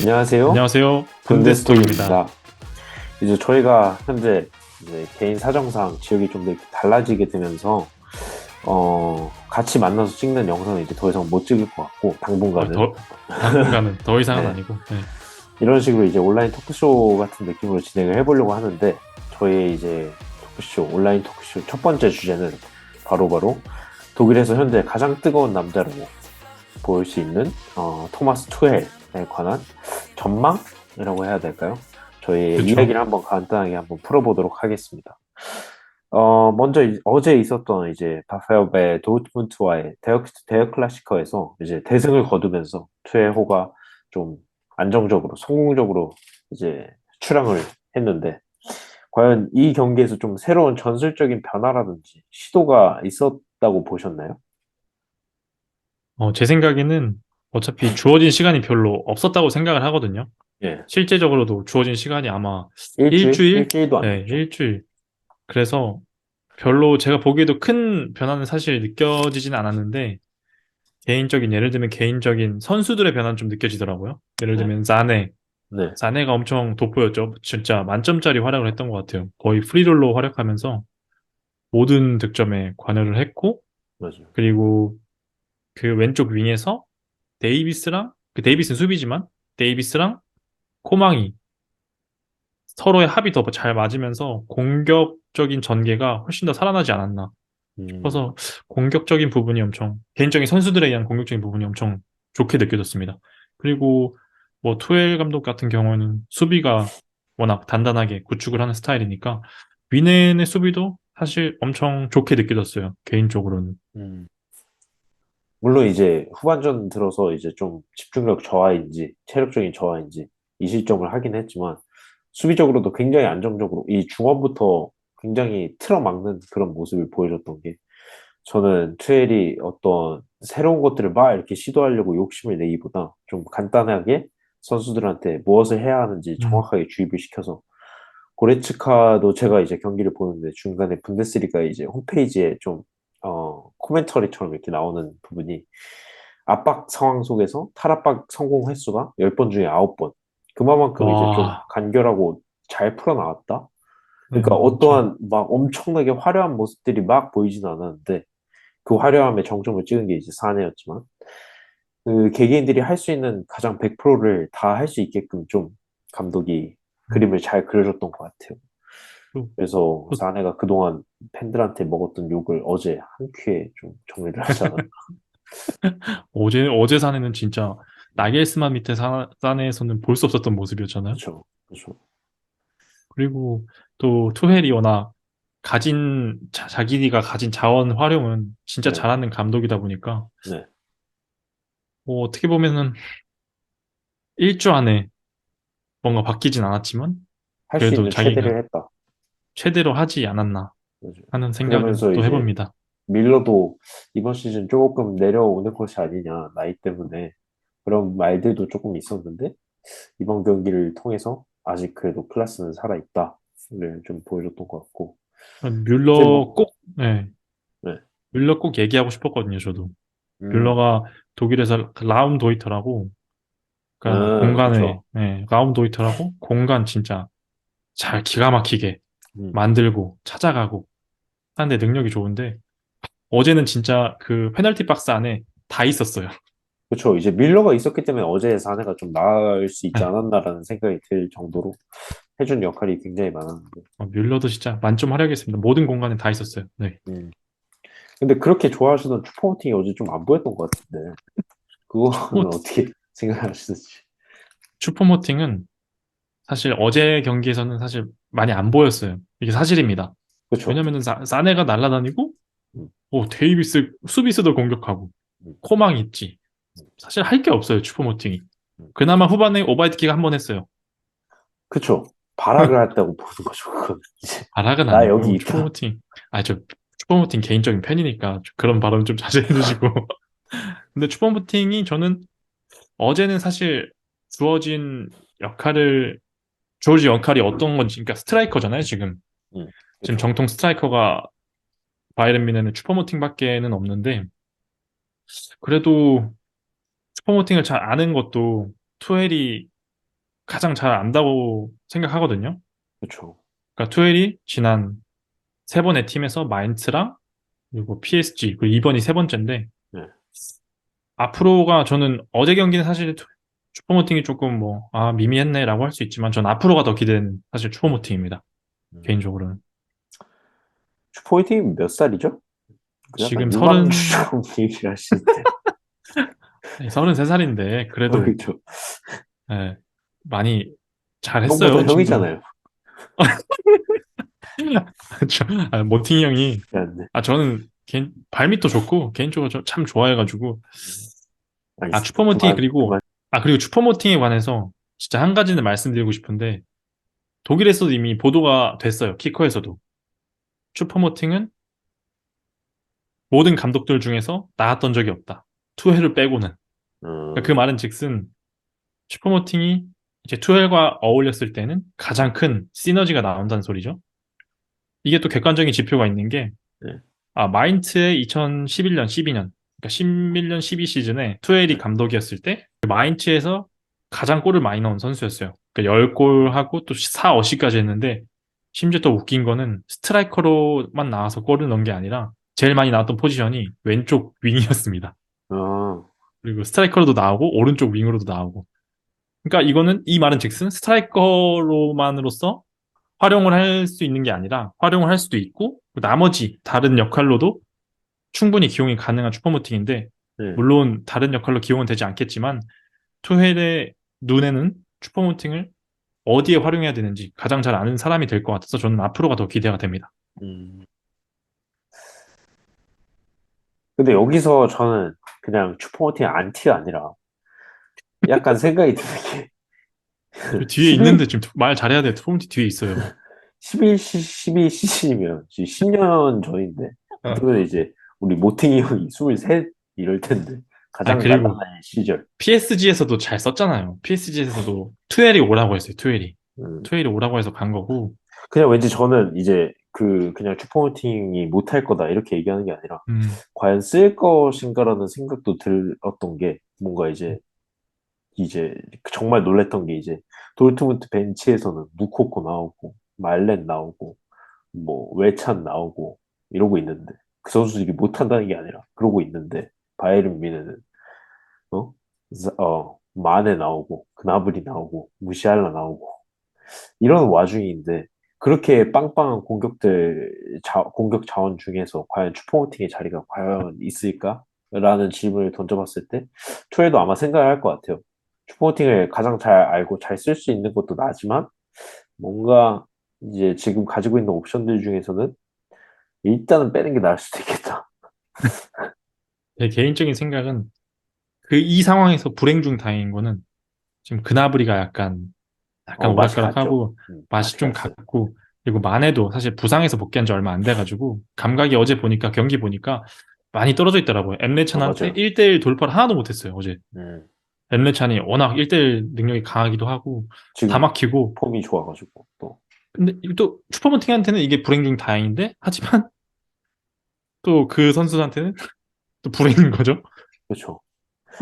안녕하세요. 안녕하세요. 분데스톡입니다. 분데스톡입니다. 이제 저희가 현재 이제 개인 사정상 지역이 좀 더 달라지게 되면서 같이 만나서 찍는 영상을 이제 더 이상 못 찍을 것 같고 당분간은 당분간은 더 이상은 네, 아니고, 네. 이런 식으로 이제 온라인 토크쇼 같은 느낌으로 진행을 해보려고 하는데 저희의 이제 토크쇼 온라인 토크쇼 첫 번째 주제는 바로바로 독일에서 현재 가장 뜨거운 남자로 보일 수 있는 토마스 투헬에 관한 전망이라고 해야 될까요? 저희의 그쵸. 이야기를 한번 간단하게 한번 풀어보도록 하겠습니다. 먼저 어제 있었던 이제 바페업의 도르트문트와의 대여 클래시커에서 이제 대승을 거두면서 투엘호가 좀 안정적으로 성공적으로 이제 출항을 했는데 과연 이 경기에서 좀 새로운 전술적인 변화라든지 시도가 있었다고 보셨나요? 제 생각에는 어차피 주어진 시간이 별로 없었다고 생각을 하거든요. 예. 실제적으로도 주어진 시간이 아마 일주일? 일주일? 일주일도 안 네, 됐죠. 일주일. 그래서 별로 제가 보기에도 큰 변화는 사실 느껴지진 않았는데, 예를 들면 개인적인 선수들의 변화는 좀 느껴지더라고요. 예를 네. 들면 자네. 네. 자네가 엄청 돋보였죠. 진짜 만점짜리 활약을 했던 것 같아요. 거의 프리롤로 활약하면서 모든 득점에 관여를 했고, 맞아요. 그리고 그 왼쪽 윙에서 데이비스는 수비지만 데이비스랑 코망이 서로의 합이 더 잘 맞으면서 공격적인 전개가 훨씬 더 살아나지 않았나 음, 싶어서 공격적인 부분이 개인적인 선수들에 의한 공격적인 부분이 엄청 좋게 느껴졌습니다. 그리고 뭐 투엘 감독 같은 경우는 수비가 워낙 단단하게 구축을 하는 스타일이니까 위넨의 수비도 사실 엄청 좋게 느껴졌어요. 개인적으로는. 음. 물론 이제 후반전 들어서 이제 좀 집중력 저하인지 체력적인 저하인지 이 실점을 하긴 했지만 수비적으로도 굉장히 안정적으로 이 중원부터 굉장히 틀어막는 그런 모습을 보여줬던 게 저는 투엘이 어떤 새로운 것들을 막 이렇게 시도하려고 욕심을 내기보다 좀 간단하게 선수들한테 무엇을 해야 하는지 음, 정확하게 주입을 시켜서 고레츠카도 제가 이제 경기를 보는데 중간에 분데스리가 이제 홈페이지에 좀 코멘터리처럼 이렇게 나오는 부분이 압박 상황 속에서 탈압박 성공 횟수가 10번 중에 9번. 그만큼 이제 좀 와, 간결하고 잘 풀어나왔다. 네, 그러니까 엄청. 어떠한 막 엄청나게 화려한 모습들이 막 보이진 않았는데 그 화려함에 정점을 찍은 게 이제 사내였지만 그 개개인들이 할 수 있는 가장 100%를 다 할 수 있게끔 좀 감독이 음, 그림을 잘 그려줬던 것 같아요. 또, 그래서 또 사내가 그동안 팬들한테 먹었던 욕을 어제 한 큐에 좀 정리를 하지 않았나. 어제 사내는 진짜 나겔스만 밑에 사내에서는 볼 수 없었던 모습이었잖아요. 그렇죠. 그렇죠. 그리고 또 투헬이 워낙 자기가 가진 자원 활용은 진짜 네. 잘하는 감독이다 보니까 네. 뭐 어떻게 보면은 1주 안에 뭔가 바뀌진 않았지만 할 수 그래도 있는 최대를 자기가 했다. 최대로 하지 않았나 그죠. 하는 생각은 그러면서 또 이제 해봅니다. 밀러도 이번 시즌 조금 내려오는 것이 아니냐, 나이 때문에. 그런 말들도 조금 있었는데, 이번 경기를 통해서 아직 그래도 클래스는 살아있다를 좀 보여줬던 것 같고. 이제 뮬러 뭐, 꼭, 네, 네. 뮬러 꼭 얘기하고 싶었거든요, 저도. 음, 뮬러가 독일에서 라움도이터라고, 그러니까 공간에, 그쵸. 네, 라움도이터라고 공간 진짜 잘 기가 막히게 음, 만들고 찾아가고 하는데 능력이 좋은데 어제는 진짜 그 페널티 박스 안에 다 있었어요. 그쵸. 이제 밀러가 있었기 때문에 어제 사내가 좀 나을 수 있지 네. 않았나라는 생각이 들 정도로 해준 역할이 굉장히 많았는데. 뮬러도 진짜 만점 활약했습니다. 모든 공간에 다 있었어요. 네. 음. 근데 그렇게 좋아하시던 슈퍼호팅이 어제 좀 안 보였던 것 같은데. 그거는 슈퍼, 어떻게 생각하시는지. 슈퍼모팅은 사실 어제 경기에서는 사실 많이 안 보였어요. 이게 사실입니다. 그쵸. 왜냐면은 사네가 날아다니고 음, 데이비스 수비수도 공격하고 음, 코망 있지. 음, 사실 할 게 없어요. 슈퍼모팅이. 음. 그나마 후반에 오바이트키가 한 번 했어요. 그쵸. 발악을 했다고 보는 거죠. 그건 이제 발악은 나 여기 아니고 있다. 저 슈퍼모팅 개인적인 팬이니까 그런 발언 좀 자제해 주시고. 근데 슈퍼모팅이 저는 어제는 사실 주어진 역할을 주어진 역할이 어떤 건지, 그러니까 스트라이커잖아요, 지금. 지금 그쵸. 정통 스트라이커가 바이에른 뮌헨은 슈퍼모팅밖에는 없는데, 그래도 슈퍼모팅을 잘 아는 것도 투헬이 가장 잘 안다고 생각하거든요. 그렇죠. 그러니까 투엘이 지난 세 번의 팀에서 마인츠랑 그리고 PSG 그리고 이번이 세 번째인데 네. 앞으로가 저는 어제 경기는 사실 슈퍼모팅이 조금 뭐 미미했네라고 할 수 있지만 전 앞으로가 더 기대는 사실 슈퍼모팅입니다. 음. 개인적으로는 슈퍼이팅 몇 살이죠? 그 약간 지금 유망주처럼 얘기를 하시는데. 33살인데 그래도 그렇죠. 예, 많이 형보다 잘했어요 친구는. 형이잖아요. 그렇죠. 모팅이 형이 네. 저는 발밑도 좋고 개인적으로 참 좋아해가지고 알겠습니다. 슈퍼모팅이 그만, 그리고 그만. 그리고 슈퍼모팅에 관해서 진짜 한 가지는 말씀드리고 싶은데 독일에서도 이미 보도가 됐어요. 키커에서도 슈퍼모팅은 모든 감독들 중에서 나왔던 적이 없다. 투헬을 빼고는. 그러니까 그 음, 말은 즉슨 슈퍼모팅이 이제 투헬과 어울렸을 때는 가장 큰 시너지가 나온다는 소리죠. 이게 또 객관적인 지표가 있는 게 네. 마인츠의 2011년, 12년, 그러니까 11년, 12 시즌에 투엘이 감독이었을 때 마인츠에서 가장 골을 많이 넣은 선수였어요. 그러니까 10골 하고 또 4, 어시까지 했는데 심지어 더 웃긴 거는 스트라이커로만 나와서 골을 넣은 게 아니라 제일 많이 나왔던 포지션이 왼쪽 윙이었습니다. 어, 그리고 스트라이커로도 나오고 오른쪽 윙으로도 나오고. 그러니까 이거는 이 말은 즉슨 스트라이커로만으로서 활용을 할 수 있는 게 아니라 활용을 할 수도 있고 나머지 다른 역할로도 충분히 기용이 가능한 슈퍼모팅인데 네. 물론 다른 역할로 기용은 되지 않겠지만 투헬의 눈에는 슈퍼모팅을 어디에 활용해야 되는지 가장 잘 아는 사람이 될 것 같아서 저는 앞으로가 더 기대가 됩니다. 음. 근데 여기서 저는 그냥 슈퍼모티의 안티가 아니라 약간 생각이 드는 게 저 뒤에 11, 있는데 지금 말 잘해야 돼. 슈퍼모팅 뒤에 있어요. 12 시즌이면 지금 10년 전인데 어. 그때는 이제 우리 모팅이 형이 23 이럴 텐데 가장 그리고 단단한 시절. PSG에서도 잘 썼잖아요. PSG에서도 투엘이 오라고 했어요. 투엘이. 음. 투엘이 오라고 해서 간 거고. 그냥 왠지 저는 이제 그냥 슈퍼모팅이 못할 거다 이렇게 얘기하는 게 아니라 음, 과연 쓸 것인가라는 생각도 들었던 게 뭔가 이제 정말 놀랬던 게 이제 도르트문트 벤치에서는 무코코 나오고 말렌 나오고 뭐 외찬 나오고 이러고 있는데 그 선수들이 못한다는 게 아니라 그러고 있는데 바이에른 뮌헨은 마네 나오고 그나브리 나오고 무시알라 나오고 이런 와중인데 그렇게 빵빵한 공격 자원 중에서 과연 슈퍼모팅의 자리가 과연 있을까? 라는 질문을 던져봤을 때 투에도 아마 생각을 할 것 같아요. 슈퍼모팅을 가장 잘 알고 잘 쓸 수 있는 것도 나지만 뭔가 이제 지금 가지고 있는 옵션들 중에서는 일단은 빼는 게 나을 수도 있겠다. 제 개인적인 생각은 이 상황에서 불행 중 다행인 거는 지금 그나브리가 약간 맛이 갔죠. 오락가락하고 맛이 맛이 좀 갔어요. 갔고 그리고 마네도 사실 부상에서 복귀한 지 얼마 안 돼가지고 감각이 어제 보니까 경기 보니까 많이 떨어져 있더라고요. 엠레찬한테 맞아요. 1대1 돌파를 하나도 못했어요 어제. 음, 엠레찬이 워낙 1대1 능력이 강하기도 하고 다 지금 막히고 폼이 좋아가지고 또 근데 또 슈퍼모팅한테는 이게 불행 중 다행인데 하지만 또 그 선수한테는 또 불행인 거죠. 그렇죠.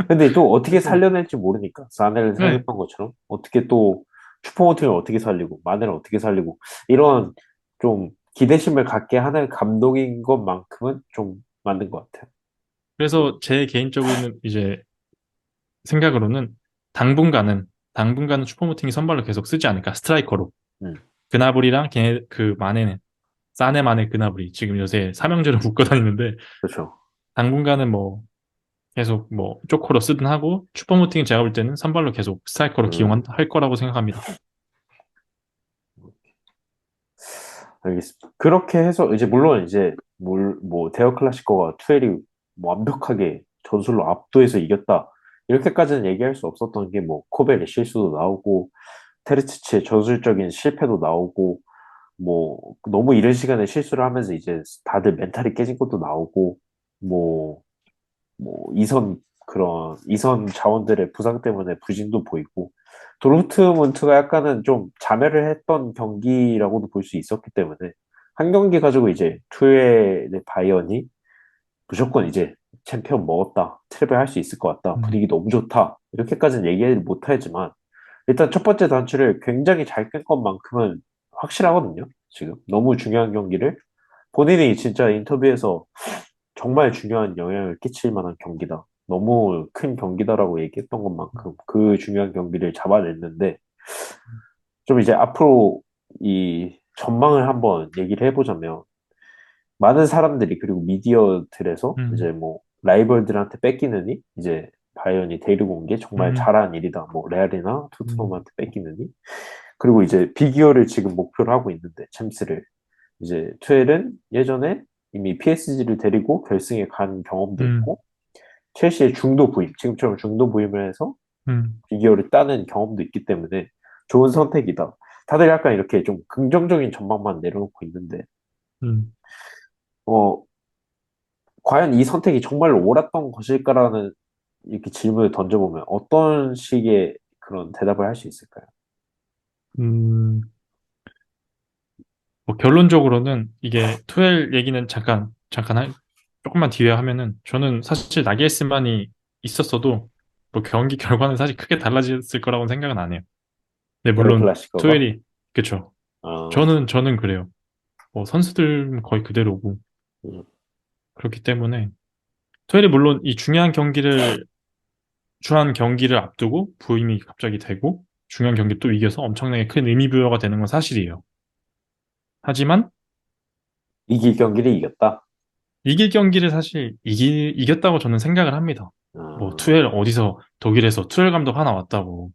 근데 또 어떻게 그래서 살려낼지 모르니까 사네를 네. 살렸던 것처럼 어떻게 또 슈퍼모티를 어떻게 살리고 마네를 어떻게 살리고 이런 좀 기대심을 갖게 하는 감독인 것만큼은 좀 맞는 것 같아요. 그래서 제 개인적으로는 이제 생각으로는 당분간은 당분간은 슈퍼모팅이 선발로 계속 쓰지 않을까 스트라이커로 음, 그나브리랑 그 마네는 사네 마네 그나브리 지금 요새 삼형제로 묶어 다니는데 그렇죠. 당분간은 뭐 계속 뭐 쪼코로 쓰든 하고 슈퍼모팅은 제가 볼 때는 선발로 계속 스트라이커로 음, 기용할 거라고 생각합니다. 알겠습니다. 그렇게 해서 이제 물론 이제 뭐 데어 클라시코가 투엘이 뭐 완벽하게 전술로 압도해서 이겼다 이렇게까지는 얘기할 수 없었던 게 뭐 코벨의 실수도 나오고 테르치치의 전술적인 실패도 나오고 뭐 너무 이른 시간에 실수를 하면서 이제 다들 멘탈이 깨진 것도 나오고 뭐 그런 이선 자원들의 부상 때문에 부진도 보이고 도르트문트가 약간은 좀 자멸을 했던 경기라고도 볼 수 있었기 때문에 한 경기 가지고 이제 투엘의 바이언이 무조건 이제 챔피언 먹었다 트래블 할 수 있을 것 같다 음, 분위기 너무 좋다 이렇게까지는 얘기 못하지만 일단 첫 번째 단추를 굉장히 잘 끈 것만큼은 확실하거든요. 지금 너무 중요한 경기를 본인이 진짜 인터뷰에서 정말 중요한 영향을 끼칠 만한 경기다. 너무 큰 경기다라고 얘기했던 것만큼 그 중요한 경기를 잡아냈는데 좀 이제 앞으로 이 전망을 한번 얘기를 해보자면 많은 사람들이 그리고 미디어들에서 음, 이제 뭐 라이벌들한테 뺏기느니 이제 바이언이 데리고 온 게 정말 음, 잘한 일이다. 뭐 레알이나 음, 토트넘한테 뺏기느니 그리고 이제 비기어를 지금 목표로 하고 있는데 챔스를 이제 투엘은 예전에 이미 PSG를 데리고 결승에 간 경험도 음, 있고 첼시의 중도 부임 지금처럼 중도 부임을 해서 음, 비기어를 따는 경험도 있기 때문에 좋은 선택이다. 다들 약간 이렇게 좀 긍정적인 전망만 내려놓고 있는데 음. 어 과연 이 선택이 정말 옳았던 것일까라는 이렇게 질문을 던져보면 어떤 식의 그런 대답을 할 수 있을까요? 음, 뭐 결론적으로는 이게 투엘 얘기는 조금만 뒤에 하면은 저는 사실 나겔스만이 있었어도 뭐 경기 결과는 사실 크게 달라졌을 거라고는 생각은 안 해요. 네, 엘 물론 클라시코가? 투엘이 그쵸. 어, 저는 그래요. 뭐 선수들 거의 그대로고 음, 그렇기 때문에 투엘이 물론 이 중요한 경기를 앞두고 부임이 갑자기 되고 중요한 경기 또 이겨서 엄청나게 큰 의미부여가 되는 건 사실이에요. 하지만 이길 경기를 이겼다. 이길 경기를 사실 이겼다고 저는 생각을 합니다. 뭐 어, 투엘 어디서 독일에서 투엘 감독 하나 왔다고.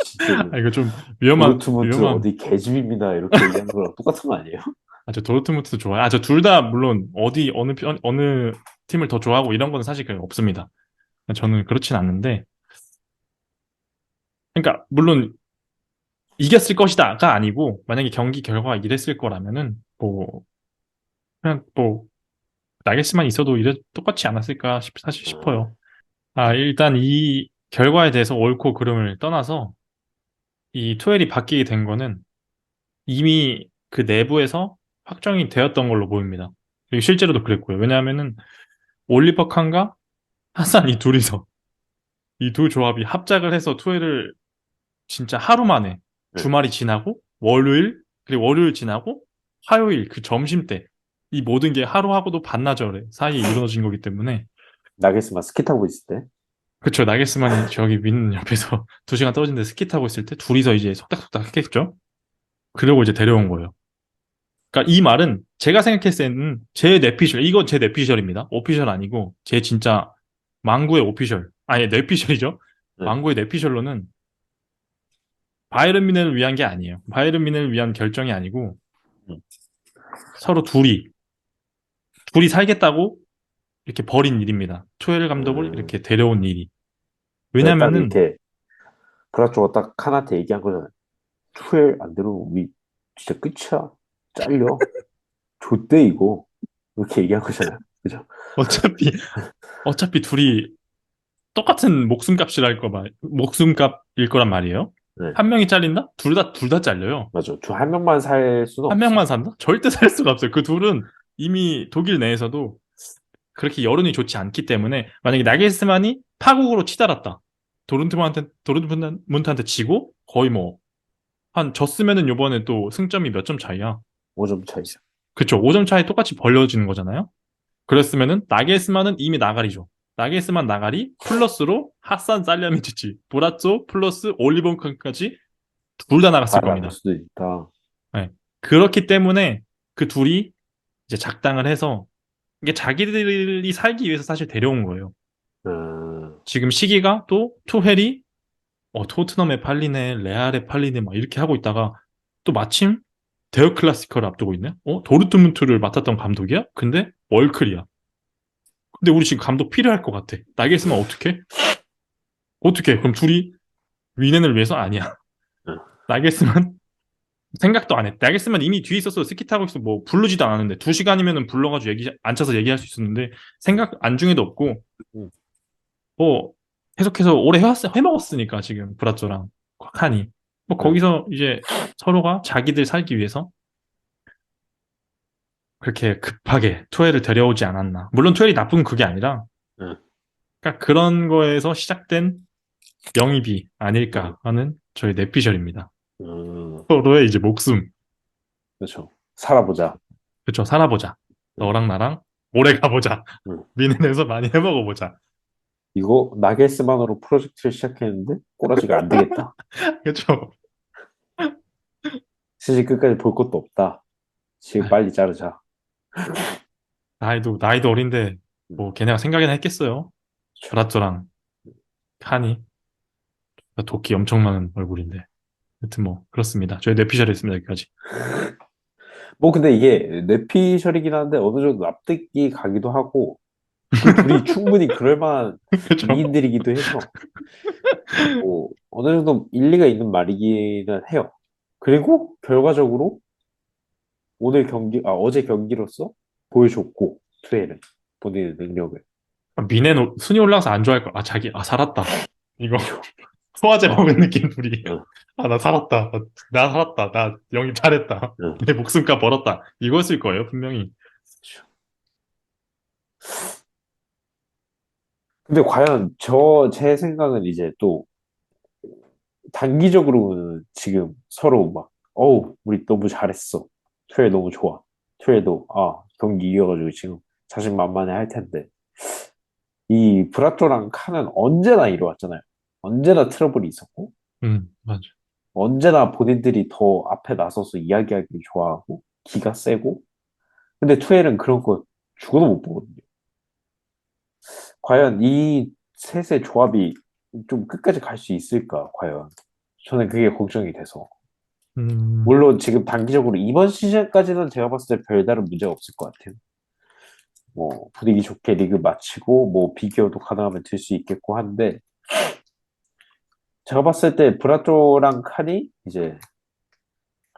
진짜 아 이거 좀 위험한 도르트문트 위험한. 어디 개집입니다 이렇게 얘기하는 거랑 똑같은 거 아니에요? 저 도르트문트도 좋아요. 저 둘 다 물론 어느 팀을 더 좋아하고 이런 건 사실 그냥 없습니다. 저는 그렇진 않는데 그러니까 물론 이겼을 것이다가 아니고 만약에 경기 결과가 이랬을 거라면은 뭐 그냥 뭐 나게스만 있어도 이래 똑같지 않았을까 사실 어, 싶어요. 일단 이 결과에 대해서 옳고 그름을 떠나서 이 투엘이 바뀌게 된 거는 이미 그 내부에서 확정이 되었던 걸로 보입니다. 그리고 실제로도 그랬고요. 왜냐하면은 올리버 칸과 하산 이 둘이서 이 두 조합이 합작을 해서 투엘을 진짜 하루 만에 네. 주말이 지나고 월요일 그리고 월요일 지나고 화요일 그 점심때 이 모든 게 하루하고도 반나절에 사이에 이루어진 거기 때문에 나게스만 스키 타고 있을 때. 그쵸. 나게스만이 저기 윈 옆에서 2시간 떨어진 데 스키 타고 있을 때 둘이서 이제 속닥속닥 했겠죠. 그러고 이제 데려온 거예요. 그러니까 이 말은 제가 생각했을 때는 제 뇌피셜, 이거 제 뇌피셜입니다. 오피셜 아니고 제 진짜 망구의 오피셜, 아니 뇌피셜이죠. 네. 망구의 뇌피셜로는 바이에른 뮌헨을 위한 게 아니에요. 바이에른 뮌헨을 위한 결정이 아니고 음. 서로 둘이 살겠다고 이렇게 벌인 일입니다. 투엘 감독을 음, 이렇게 데려온 일이. 그래 딱 왜냐면은 이렇게 그라조가 딱 칸한테 얘기한 거잖아요. 투엘 안 되면 우리 진짜 끝이야. 잘려. 좆대 이거. 이렇게 얘기한 거잖아요. 그죠? 어차피 어차피 둘이 똑같은 목숨값일 거란 말이에요. 네. 한 명이 잘린다? 둘 다 잘려요. 맞아. 한 명만 살 수는 한 없어. 명만 산다? 절대 살 수가 없어요. 그 둘은 이미 독일 내에서도 그렇게 여론이 좋지 않기 때문에 만약에 나겔스만이 파국으로 치달았다. 도르트문트한테 지고 거의 뭐 한 졌으면은 요번에 또 승점이 몇 점 차이야. 5점 차이. 그쵸. 5점 차이 똑같이 벌려지는 거잖아요. 그랬으면은 나겔스만은 이미 나가리죠. 나겔스만 나가리 플러스로 하산 살리아미치치 브라쪼 플러스 올리버칸까지 둘 다 나갔을 다 나갈 겁니다. 수도 있다. 네. 그렇기 때문에 그 둘이 이제 작당을 해서 이게 자기들이 살기 위해서 사실 데려온 거예요. 음, 지금 시기가 또 투헬이 토트넘에 팔리네, 레알에 팔리네 막 이렇게 하고 있다가 또 마침 대여 클래시커를 앞두고 있네. 도르트문트를 맡았던 감독이야? 근데 월클이야. 근데 우리 지금 감독 필요할 것 같아. 나겠으면 어떻게? 어떻게? 그럼 둘이 위넨을 위해서 아니야. 음, 나겠으면 생각도 안 해. 나겠으면 이미 뒤에 있어서 스키 타고 있어 뭐 부르지도 않았는데 2시간이면은 불러가지고 앉혀서 얘기할 수 있었는데 생각 안중에도 없고 음, 뭐 계속해서 오래 해먹었으니까 지금 브라조랑 칸이 뭐 음, 거기서 이제 서로가 자기들 살기 위해서 그렇게 급하게 투엘을 데려오지 않았나. 물론 투엘이 나쁜 그게 아니라 음. 그러니까 그런 거에서 시작된 영입이 음, 아닐까 하는 저희 내피셜입니다. 음, 서로의 이제 목숨, 그렇죠. 살아보자. 그쵸, 살아보자. 음, 너랑 나랑 오래 가보자. 음. 미넨에서 많이 해먹어보자. 이거 나겔스만으로 프로젝트를 시작했는데 꼬라지가 안 되겠다. 그쵸? 시즌 끝까지 볼 것도 없다. 지금 아휴, 빨리 자르자. 나이도 어린데, 음, 뭐, 걔네가 생각이나 했겠어요. 그렇죠. 브라토랑 칸이. 도끼 엄청 많은 얼굴인데. 하여튼 뭐, 그렇습니다. 저희 내피셜했습니다, 여기까지. 뭐 근데 이게 뇌피셜이긴 한데 어느 정도 납득이 가기도 하고 그 둘이 충분히 그럴 만한 그쵸? 미인들이기도 해서 뭐 어느 정도 일리가 있는 말이기는 해요. 그리고 결과적으로 어제 경기로서 보여줬고 투엘은 본인의 능력을. 순위 올라가서 안 좋아할 거야. 살았다. 이거, 그렇죠. 소화제 어, 먹은 느낌, 둘이. 어, 나 살았다. 나 살았다. 나 영입 잘했다. 어, 내 목숨값 벌었다. 이거였을 거예요, 분명히. 그렇죠. 근데 과연 제 생각은 이제 또 단기적으로는 지금 서로 막, 어우, 우리 너무 잘했어. 투엘 너무 좋아. 투엘도, 경기 이겨가지고 지금 자신만만해 할 텐데. 이 브라토랑 칸은 언제나 이뤄왔잖아요. 언제나 트러블이 있었고, 맞아. 언제나 본인들이 더 앞에 나서서 이야기하기 좋아하고, 기가 세고, 근데 투엘은 그런 거 죽어도 못 보거든요. 과연 이 셋의 조합이 좀 끝까지 갈 수 있을까, 과연. 저는 그게 걱정이 돼서. 음, 물론 지금 단기적으로 이번 시즌까지는 제가 봤을 때 별다른 문제가 없을 것 같아요. 뭐 분위기 좋게 리그 마치고 뭐 비교도 가능하면 될 수 있겠고 한데 제가 봤을 때 브라토랑 칸이 이제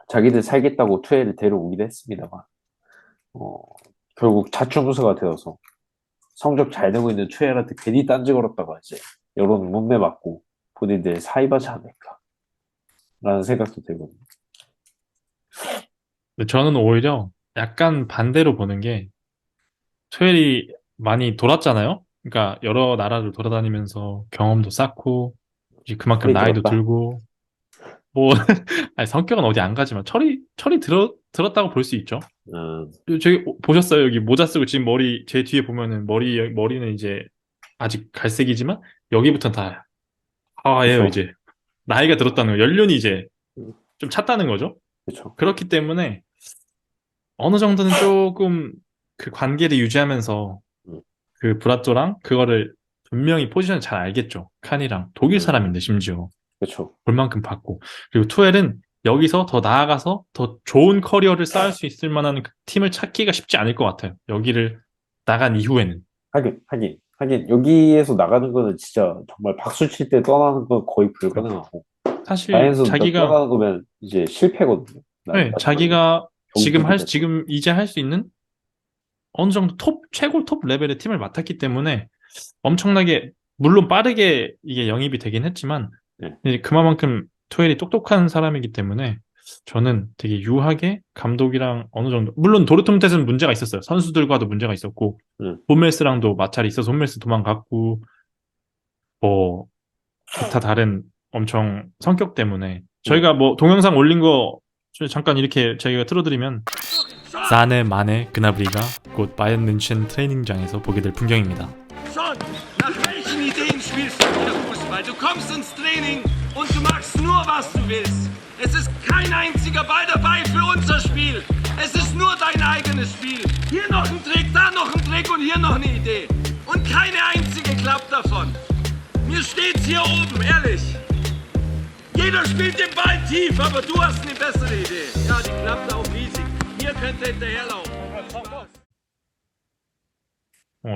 자기들 살겠다고 투엘을 데려오기도 했습니다만 어, 결국 자충우수가 되어서 성적 잘 내고 있는 투엘한테 괜히 딴지 걸었다가 이제 여론 문매 맞고 본인들 사이바지 않을까라는 생각도 들거든요. 근데 저는 오히려 약간 반대로 보는 게, 토엘이 많이 돌았잖아요? 그러니까 여러 나라를 돌아다니면서 경험도 쌓고, 이제 그만큼 철이 나이도 들었다. 들고, 뭐, 아니, 성격은 어디 안 가지만, 철이 들었다고 볼 수 있죠. 음, 저기, 보셨어요? 여기 모자 쓰고 지금 제 뒤에 보면은 머리는 이제 아직 갈색이지만, 여기부터는 다 하얘요, 그쵸. 이제. 나이가 들었다는 거, 연륜이 이제 좀 찼다는 거죠. 그쵸. 그렇기 때문에, 어느 정도는 조금 그 관계를 유지하면서 음, 그 브라토랑 그거를 분명히 포지션을 잘 알겠죠. 칸이랑 독일 음, 사람인데 심지어 그쵸. 볼 만큼 봤고, 그리고 투엘은 여기서 더 나아가서 더 좋은 커리어를 쌓을 수 있을 만한 그 팀을 찾기가 쉽지 않을 것 같아요. 여기를 나간 이후에는. 하긴, 여기에서 나가는 거는 진짜 정말 박수 칠 때 떠나는 건 거의 그러니까 불가능하고, 사실 자연에서 떠나는 거면 이제 실패거든요. 네, 마지막에. 자기가 경기도 됐고. 지금 이제 할 수 있는 어느 정도 최고 톱 레벨의 팀을 맡았기 때문에 엄청나게, 물론 빠르게 이게 영입이 되긴 했지만, 네. 이제 그만큼 투엘이 똑똑한 사람이기 때문에 저는 되게 유하게 감독이랑 어느 정도, 물론 도르트문트에서는 문제가 있었어요. 선수들과도 문제가 있었고, 응. 홈멜스랑도 마찰이 있어서 홈멜스 도망갔고, 뭐 기타 다른 엄청 성격 때문에, 응. 저희가 뭐 동영상 올린 거 잠깐 이렇게 저희가 틀어드리면, 사네, 마네, 그나브리가 곧 바이에른 뮌헨 트레이닝장에서 보게 될 풍경입니다. Schon! Nach welchen Ideen spielst du hier Fußball? Du kommst ins Training und du machst nur, was du willst. Es ist kein einziger Ball dabei für unser Spiel. Es ist nur dein eigenes Spiel. Hier noch ein Trick, da noch ein Trick und hier noch eine Idee. Und keine einzige klappt davon. Mir steht's hier oben, ehrlich. Jeder spielt den Ball tief, aber du hast eine bessere Idee. Ja, die klappt auch riesig. Hier könnt ihr hinterherlaufen.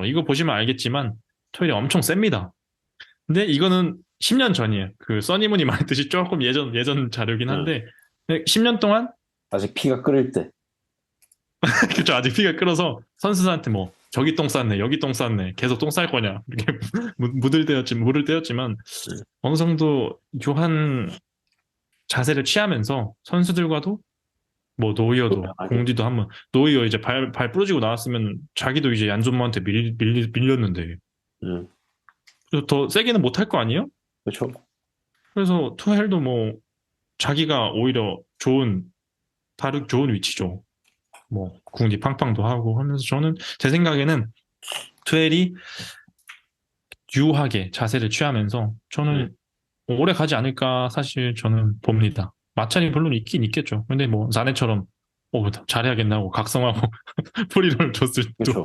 이거 보시면 알겠지만 토일이 엄청 셉니다. 근데 이거는 10년 전이에요. 그 써니문이 말했듯이 조금 예전 자료긴 응. 한데, 10년 동안 아직 피가 끓을 때. 그쵸, 아직 피가 끓어서 선수들한테 뭐 저기 똥 쌌네, 여기 똥 쌌네, 계속 똥 쌀 거냐 이렇게 물을 때였지만, 응. 어느 정도 유한 자세를 취하면서 선수들과도, 뭐 노이어도 하긴. 공디도 한번, 노이어 이제 발 부러지고 나왔으면 자기도 이제 얀존모한테 밀렸는데, 응. 더 세게는 못할 거 아니에요? 그렇죠. 그래서 투헬도 뭐 자기가 오히려 좋은 위치죠. 뭐 궁디 팡팡도 하고 하면서 저는 제 생각에는 투헬이 유하게 자세를 취하면서 저는 오래 가지 않을까 사실 저는 봅니다. 마찰이 물론 있긴 있겠죠. 근데 뭐 자네처럼 잘해야겠나 고 각성하고 프리롤 줬을 또 그렇죠.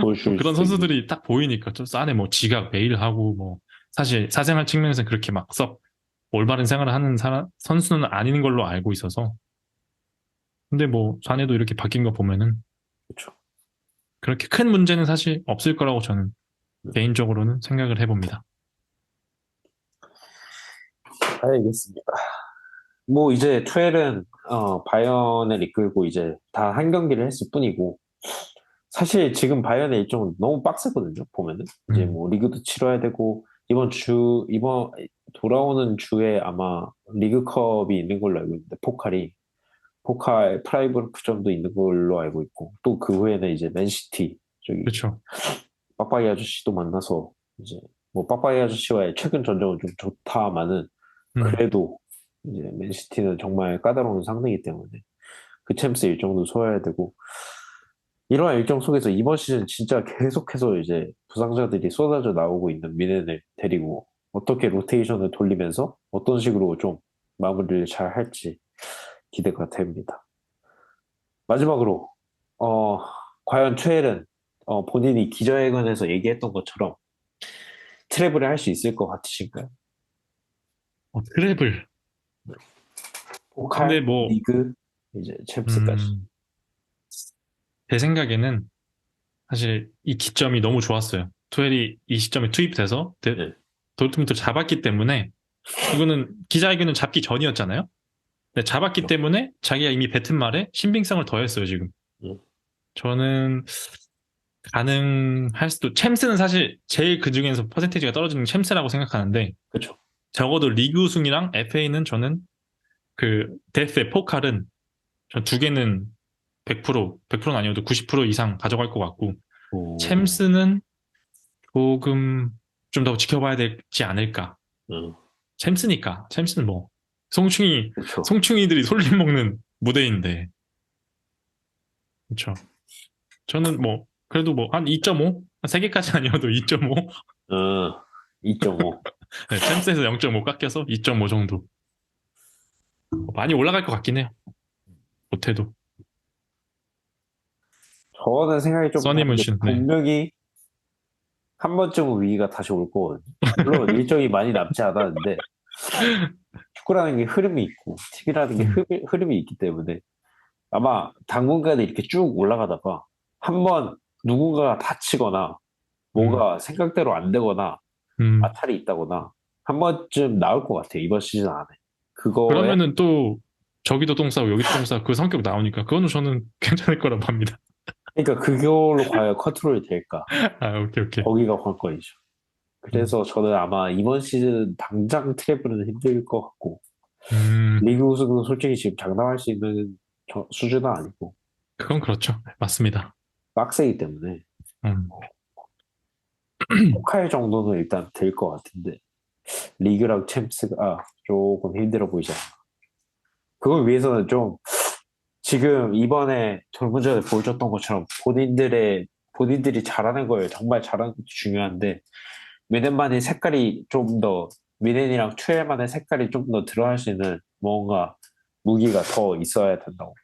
보여줄 그런 수 있는. 선수들이 딱 보이니까 좀 싸네 뭐 지각 매일 하고 뭐 사실 사생활 측면에서 그렇게 막 썩 올바른 생활을 하는 선수는 아닌 걸로 알고 있어서 근데 뭐 자네도 이렇게 바뀐 거 보면은 그렇죠. 그렇게 큰 문제는 사실 없을 거라고 저는 개인적으로는 생각을 해봅니다. 알겠습니다. 뭐 이제 투엘은 바이언을 이끌고 이제 다 한 경기를 했을 뿐이고 사실 지금 바이언의 일정은 너무 빡세거든요. 보면은 이제 음, 뭐 리그도 치러야 되고 이번 돌아오는 주에 아마 리그컵이 있는 걸로 알고 있는데 포칼 프라이브르크전도 있는 걸로 알고 있고 또 그 후에는 이제 맨시티 저기 그렇죠. 빡빡이 아저씨도 만나서 이제 뭐 빡빡이 아저씨와의 최근 전적은 좀 좋다마는 음, 그래도 이제 맨시티는 정말 까다로운 상대이기 때문에 그 챔스 일정도 소화해야 되고 이러한 일정 속에서 이번 시즌 진짜 계속해서 이제 부상자들이 쏟아져 나오고 있는 미넨을 데리고 어떻게 로테이션을 돌리면서 어떤 식으로 좀 마무리를 잘 할지 기대가 됩니다. 마지막으로 어, 과연 최엘은 본인이 기자회견에서 얘기했던 것처럼 트래블을 할 수 있을 것 같으신가요? 트래블. 근데 포칼, 뭐, 리그, 이제 챔스까지. 음, 제 생각에는 사실 이 기점이 너무 좋았어요. 투엘이 이 시점에 투입돼서 네. 도르트문트를 잡았기 때문에 이거는 기자회견은 잡기 전이었잖아요. 근데 잡았기 그렇죠. 때문에 자기가 이미 뱉은 말에 신빙성을 더했어요, 지금. 음, 저는 가능할 수도, 챔스는 사실 제일 그 중에서 퍼센테이지가 떨어지는 챔스라고 생각하는데 그렇죠. 적어도 리그 우승이랑 FA는 저는 그 데프의 포칼은 저 두 개는 100%는 아니어도 90% 이상 가져갈 것 같고 오, 챔스는 조금 좀 더 지켜봐야 되지 않을까. 음, 챔스는 뭐 송충이 그렇죠. 송충이들이 솔림 먹는 무대인데 그렇죠. 저는 뭐 그래도 뭐 한 2.5? 한 3개까지 아니어도 2.5? 2.5. 네, 챔스에서 0.5 깎여서 2.5 정도. 많이 올라갈 것 같긴 해요. 못해도. 저는 생각이 좀 다른 게 써니문신, 네. 분명히 한 번쯤은 위기가 다시 올 거거든요. 물론 일정이 많이 남지 않았는데 축구라는 게 흐름이 있고 TV라는 게 음, 흐름이 있기 때문에 아마 당분간은 이렇게 쭉 올라가다가 한 번 누군가가 다치거나 음, 뭐가 생각대로 안 되거나 음. 마찰이 있다거나 한 번쯤 나올 것 같아요. 이번 시즌 안에. 그거에 그러면은 또 저기도 똥 싸고 여기도 똥 싸고 그 성격 나오니까 그거는 저는 괜찮을 거라고 봅니다. 그러니까 그걸로 과연 컨트롤이 될까? 아, 오케이, 오케이. 거기가 관건이죠. 음, 그래서 저는 아마 이번 시즌 당장 트래블은 힘들 것 같고 음, 리그 우승은 솔직히 지금 장담할 수 있는 수준은 아니고 그건 그렇죠. 맞습니다. 빡세기 때문에 음, 포칼 정도는 일단 될 것 같은데 리그랑 챔스가 조금 힘들어 보이지 않나. 그걸 위해서는 좀 지금 이번에 돌문전에 보여줬던 것처럼 본인들이 잘하는 걸 정말 잘하는 것도 중요한데 미넨만의 색깔이 좀 더 미넨이랑 투엘만의 색깔이 좀 더 들어갈 수 있는 뭔가 무기가 더 있어야 된다고.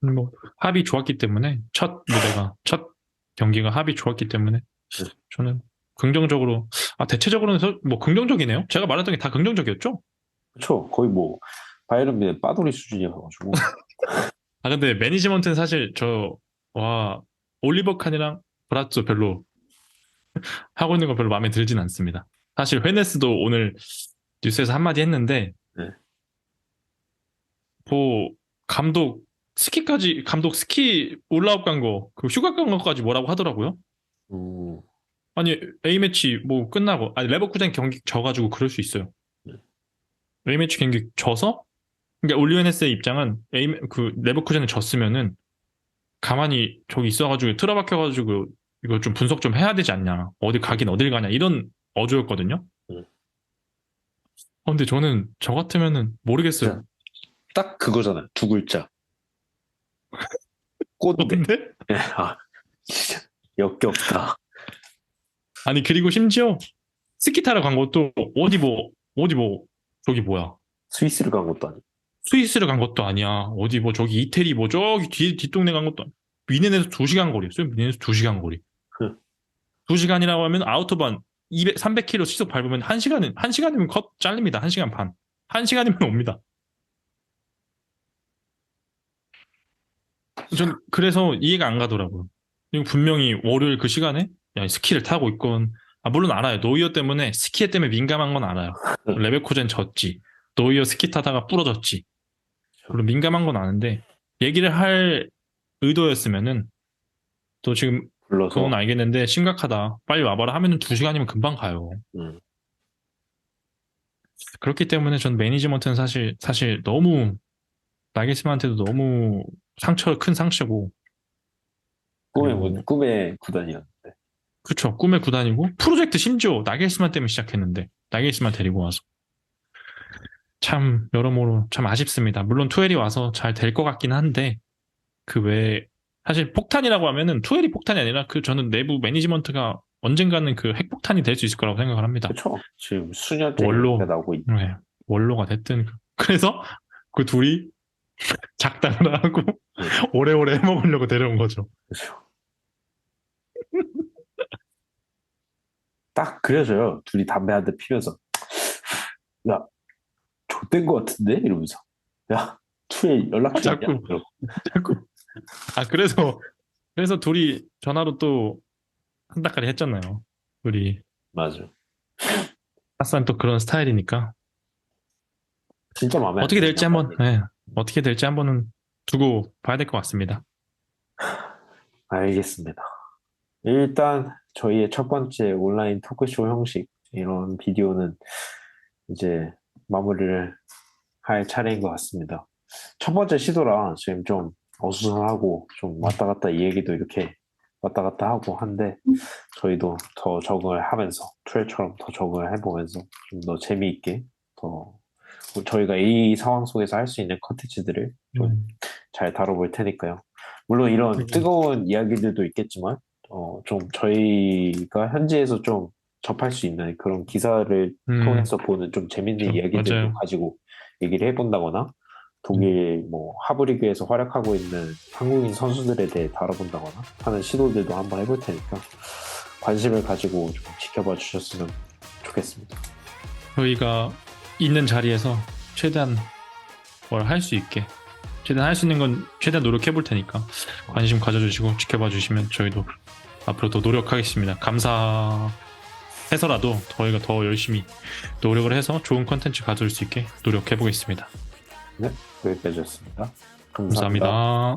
뭐 합이 좋았기 때문에 첫 경기가 합이 좋았기 때문에 네. 저는 긍정적으로 대체적으로는 뭐 긍정적이네요. 제가 말했던 게 다 긍정적이었죠? 그렇죠. 거의 뭐 바이에른 미넨 빠돌이 수준이어가지고 근데 매니지먼트는 사실 와 올리버 칸이랑 브라츠 별로 하고 있는 거 별로 마음에 들진 않습니다. 사실 헤네스도 오늘 뉴스에서 한마디 했는데 네. 뭐 감독 스키 올라업 간 거, 그 휴가 간 거까지 뭐라고 하더라고요. 음, 아니 A매치 뭐 끝나고 레버쿠젠 경기 져가지고 그럴 수 있어요. 네. A매치 경기 져서 그러니까 올리오네스의 입장은 그 레버쿠젠을 졌으면은 가만히 저기 있어가지고 틀어박혀가지고 이거 좀 분석 좀 해야 되지 않냐. 어디 가긴 어딜 가냐. 이런 어조였거든요. 근데 저는 저 같으면은 모르겠어요. 딱 그거잖아요. 두 글자. 꼰대. 근데? 아, 진짜 역겹다. 아니, 그리고 심지어 스키 타러 간 것도 저기 뭐야. 스위스를 간 것도 아니고. 스위스를 간 것도 아니야. 어디 뭐 저기 이태리 뭐 저기 뒷동네 간 것도 아니야. 미넨에서 2시간 거리였어요. 미넨에서 2시간 거리. 그, 2시간이라고 하면 아우토반 300km 시속 밟으면 1시간이면 컷 잘립니다. 1시간 반. 1시간이면 옵니다. 전 그래서 이해가 안 가더라고요. 그리고 분명히 월요일 그 시간에 야, 스키를 타고 있건 물론 알아요. 노이어 때문에 스키에 때문에 민감한 건 알아요. 레베코젠 졌지. 노이어 스키 타다가 부러졌지. 물론 민감한 건 아는데 얘기를 할 의도였으면은 또 지금 불러서. 그건 알겠는데 심각하다. 빨리 와봐라 하면은 2시간이면 금방 가요. 그렇기 때문에 전 매니지먼트는 사실 너무 나게스만한테도 너무 큰 상처고. 꿈의 구단이었는데. 그쵸. 꿈의 구단이고 프로젝트 심지어 나겔스만 때문에 시작했는데 나겔스만 데리고 와서 참 여러모로 참 아쉽습니다. 물론 투엘이 와서 잘 될 것 같긴 한데 그 외에 사실 폭탄이라고 하면은 투엘이 폭탄이 아니라 그 저는 내부 매니지먼트가 언젠가는 그 핵폭탄이 될 수 있을 거라고 생각을 합니다. 그쵸. 지금 수년째 원로. 얘기가 나오고 있 네, 원로가 됐든 그래서 그 둘이 작당을 하고 오래오래 해먹으려고 데려온 거죠. 그죠. 딱 그려져요. 둘이 담배 한 대 피면서. 야, 좆된 거 같은데? 이러면서. 야, 투에 연락 좀 자꾸. 그래서 둘이 전화로 또 한다까리 했잖아요. 둘이. 맞아. 하산 또 그런 스타일이니까. 진짜 마음에 안 어떻게 드는 될지 어떻게 될지 한번은 두고 봐야 될 것 같습니다. 알겠습니다. 일단 저희의 첫 번째 온라인 토크쇼 형식 이런 비디오는 이제 마무리를 할 차례인 것 같습니다. 첫 번째 시도라 지금 좀 어수선하고 좀 왔다 갔다 이 얘기도 이렇게 왔다 갔다 하고 한데 저희도 더 적응을 하면서 투엘처럼 더 적응을 해보면서 좀 더 재미있게 더 저희가 이 상황 속에서 할 수 있는 컨텐츠들을 좀 잘 다뤄볼 테니까요. 물론 이런 뜨거운 이야기들도 있겠지만 좀 저희가 현지에서 좀 접할 수 있는 그런 기사를 통해서 보는 좀 재밌는 이야기들도 맞아요. 가지고 얘기를 해본다거나 독일 뭐 하브리그에서 활약하고 있는 한국인 선수들에 대해 다뤄본다거나 하는 시도들도 한번 해볼 테니까 관심을 가지고 좀 지켜봐 주셨으면 좋겠습니다. 저희가 있는 자리에서 최대한 뭘 할 수 있게 최대한 할 수 있는 건 최대한 노력해 볼 테니까 관심 가져주시고 지켜봐 주시면 저희도 앞으로 더 노력하겠습니다. 감사해서라도 저희가 더 열심히 노력을 해서 좋은 컨텐츠 가져올 수 있게 노력해 보겠습니다. 네, 여기까지였습니다. 감사합니다.